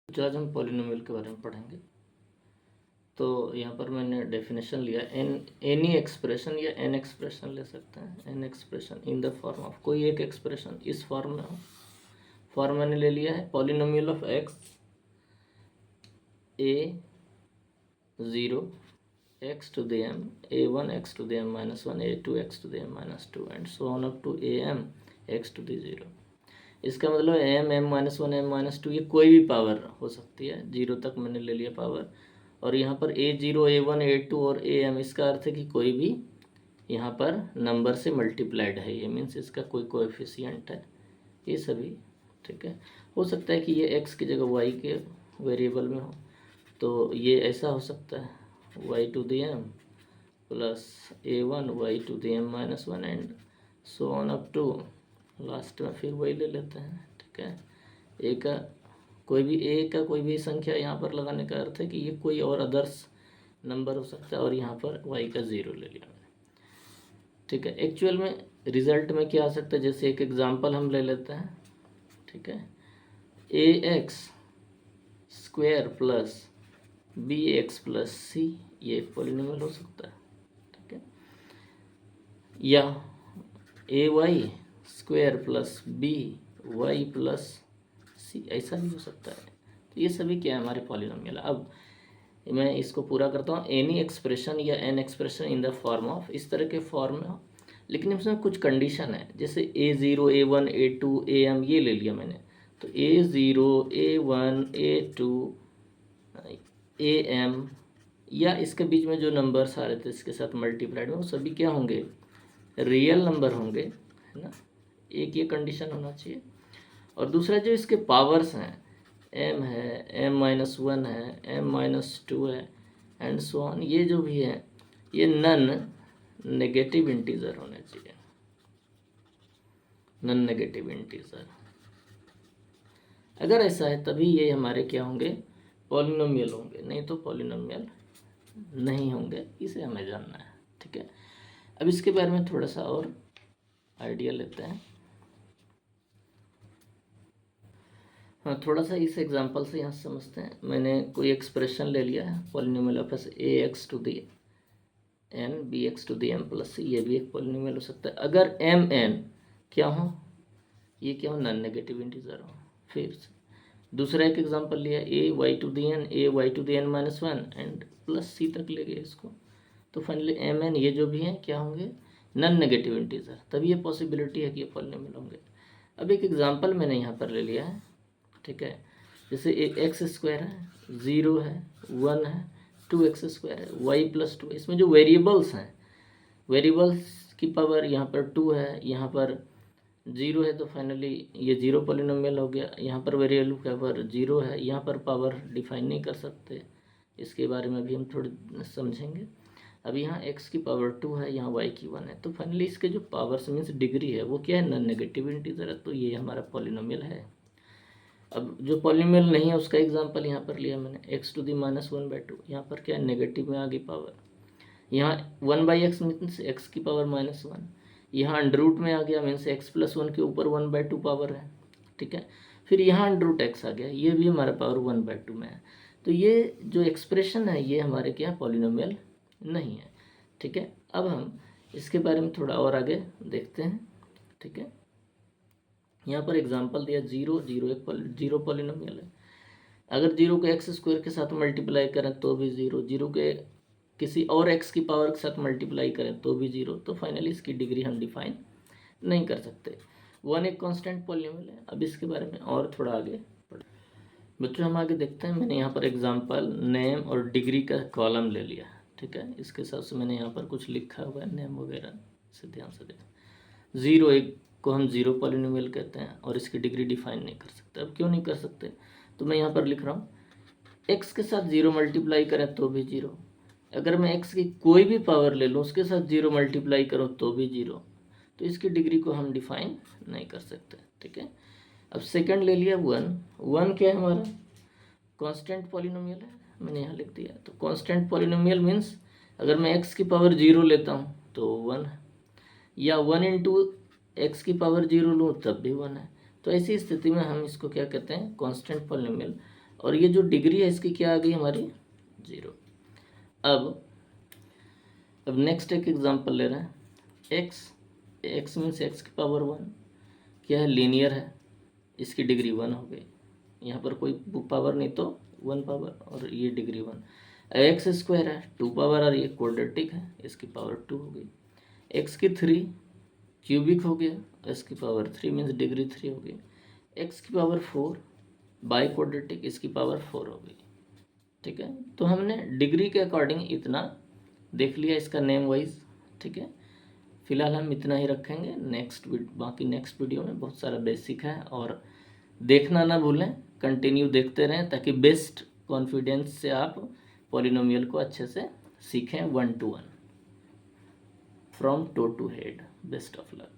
जो आज हम पॉलिनोमियल के बारे में पढ़ेंगे। तो यहाँ पर मैंने डेफिनेशन लिया एनी एक्सप्रेशन या एन एक्सप्रेशन ले सकते हैं। An expression in the form of, कोई एक एक्सप्रेशन इस फॉर्म में हो। फॉर्म मैंने ले लिया है polynomial of x a zero x to the m a one x to the m minus one A two x to the m minus two and so on up to A m x to the zero. इसका मतलब m minus one m minus two ये कोई भी power हो सकती है, zero तक मैंने ले लिया पावर। और यहाँ पर A zero A one A two और ए एम, इसका अर्थ है कि कोई भी यहाँ पर नंबर से मल्टीप्लाइड है, ये मीन्स इसका कोई कोएफिशिएंट है, ये सभी ठीक है। हो सकता है कि ये एक्स की जगह वाई के वेरिएबल में हो, तो ये ऐसा हो सकता है y to the M plus a one y to the m minus one and so on up to last में फिर वही ले लेते हैं, ठीक है। ए का कोई भी संख्या यहाँ पर लगाने का अर्थ है कि ये कोई और अदर्स नंबर हो सकता है, और यहाँ पर वाई का ज़ीरो ले लिया मैंने, ठीक है। एक्चुअल में रिजल्ट में क्या आ सकता है, जैसे एक एग्जांपल हम ले लेते हैं, ठीक है। A X square plus B X plus C, ये एक पॉलिनोमियल हो सकता है, ठीक है। या A Y square plus B Y plus C, ऐसा भी हो सकता है। तो ये सभी क्या है, हमारे पॉलिनोमियल। अब मैं इसको पूरा करता हूँ, एनी एक्सप्रेशन या an expression in the form of, इस तरह के फॉर्म में हो, लेकिन इसमें कुछ कंडीशन है। जैसे A zero A one A two A M ये ले लिया मैंने, तो A zero A one A two A M या इसके बीच में जो नंबर्स आ रहे थे इसके साथ मल्टीप्लाइड में, वो सभी क्या होंगे, रियल नंबर होंगे, है ना। एक ये कंडीशन होना चाहिए। और दूसरा जो इसके पावर्स हैं, एम है, एम माइनस वन है, एम माइनस टू है एंड सो ऑन, ये जो भी है ये नन नेगेटिव इंटीजर होने चाहिए, नन नेगेटिव इंटीजर। अगर ऐसा है तभी ये हमारे क्या होंगे, पॉलिनोमियल होंगे, नहीं तो पॉलिनोमियल नहीं होंगे, इसे हमें जानना है, ठीक है। अब इसके बारे में थोड़ा सा और आइडिया लेते हैं। हाँ, थोड़ा सा इस एग्जांपल से यहाँ समझते हैं। मैंने कोई एक्सप्रेशन ले लिया है polynomial of A X to the N B X to the M plus C, ये भी एक पॉलिनोमियल हो सकता है अगर एम एन क्या हो, ये क्या हो, नॉन नेगेटिव इंटीजर हो। फिर दूसरा एक एग्जांपल लिया A Y to the N minus one and plus C तक ले गए इसको, तो फाइनली एम एन ये जो भी हैं क्या होंगे, नॉन नेगेटिव इंटीजर, तभी ये पॉसिबिलिटी है कि ये पॉलिनोमियल होंगे। अब एक एग्जांपल मैंने यहाँ पर ले लिया है, ठीक है। जैसे एक एक्स स्क्वायर है, ज़ीरो है, वन है, टू एक्स स्क्वायर है, वाई प्लस टू, इसमें जो वेरिएबल्स हैं, वेरिएबल्स की पावर यहाँ पर टू है, यहाँ पर जीरो है, तो फाइनली ये जीरो पॉलिनोमियल हो गया। यहाँ पर वेरिएबल की पावर जीरो है, यहाँ पर पावर डिफाइन नहीं कर सकते, इसके बारे में भी हम थोड़ी समझेंगे। अब यहाँ x की पावर टू है, यहाँ y की वन है, तो फाइनली इसके जो पावर्स मीन्स डिग्री है वो क्या है, नॉन नेगेटिव इंटीजर है, तो ये हमारा पॉलिनोमियल है। अब जो पॉलिनोमियल नहीं है उसका एग्जांपल यहाँ पर लिया मैंने, x to the minus one by two, यहाँ पर क्या है, नेगेटिव में आ गई पावर। यहाँ one by x means x की पावर माइनस वन, यहाँ अंडर रूट में आ गया मीन्स एक्स प्लस वन के ऊपर वन बाई टू पावर है, ठीक है। फिर यहाँ अंडर रूट एक्स आ गया, ये भी हमारा पावर वन बाई टू में है। तो ये जो एक्सप्रेशन है ये हमारे क्या पॉलिनोमियल नहीं है, ठीक है। अब हम इसके बारे में थोड़ा और आगे देखते हैं, ठीक है। यहाँ पर एग्जांपल दिया जीरो जीरो, एक जीरो पॉलिनोमियल है। अगर जीरो को एक्स स्क्वायर के साथ मल्टीप्लाई करें तो भी जीरो, जीरो के किसी और एक्स की पावर के साथ मल्टीप्लाई करें तो भी जीरो, तो फाइनली इसकी डिग्री हम डिफाइन नहीं कर सकते। वन एक कांस्टेंट पॉलिनोमियल है। अब इसके बारे में और थोड़ा आगे बच्चों हम आगे देखते हैं। मैंने यहाँ पर एग्जांपल नेम और डिग्री का कॉलम ले लिया, ठीक है। इसके हिसाब से मैंने यहाँ पर कुछ लिखा हुआ है, नेम वगैरह से ध्यान से देखें। ज़ीरो एक को हम ज़ीरो पॉलिनोमियल कहते हैं और इसकी डिग्री डिफाइन नहीं कर सकते। अब क्यों नहीं कर सकते, तो मैं यहाँ पर लिख रहा हूँ एक्स के साथ ज़ीरो मल्टीप्लाई करें तो भी जीरो, अगर मैं एक्स की कोई भी पावर ले लूँ उसके साथ ज़ीरो मल्टीप्लाई करूँ तो भी जीरो, तो इसकी डिग्री को हम डिफाइन नहीं कर सकते, ठीक है। अब सेकंड ले लिया वन, वन क्या है हमारा, कांस्टेंट पॉलिनोमियल है, मैंने यहाँ लिख दिया। तो कांस्टेंट पॉलिनोमियल मीन्स अगर मैं एक्स की पावर जीरो लेता हूँ तो वन है, या वन इंटू एक्स की पावर जीरो लूँ तब भी वन है। तो ऐसी स्थिति में हम इसको क्या कहते हैं, कांस्टेंट पॉलिनोमियल। और ये जो डिग्री है इसकी क्या आ गई हमारी 0। अब नेक्स्ट एक एग्जांपल ले रहे हैं एक्स मीन्स एक्स की पावर 1 क्या है, लीनियर है, इसकी डिग्री 1 हो गई, यहाँ पर कोई पावर नहीं तो 1 पावर, और ये डिग्री 1। एक्स स्क्वायर है 2 पावर और ये क्वाड्रेटिक है, इसकी पावर 2 हो गई। एक्स की 3 क्यूबिक हो गया, इसकी पावर 3 मीन्स डिग्री 3 हो गई। एक्स की पावर 4 बाई क्वाड्रेटिक, इसकी पावर 4 हो गई। ठीक है, तो हमने डिग्री के अकॉर्डिंग इतना देख लिया इसका नेम वाइज। ठीक है, फिलहाल हम इतना ही रखेंगे। बाकी नेक्स्ट वीडियो में बहुत सारा बेसिक है, और देखना ना भूलें, कंटिन्यू देखते रहें ताकि बेस्ट कॉन्फिडेंस से आप पॉलिनोमियल को अच्छे से सीखें 1 to 1 from toe to head. Best of luck.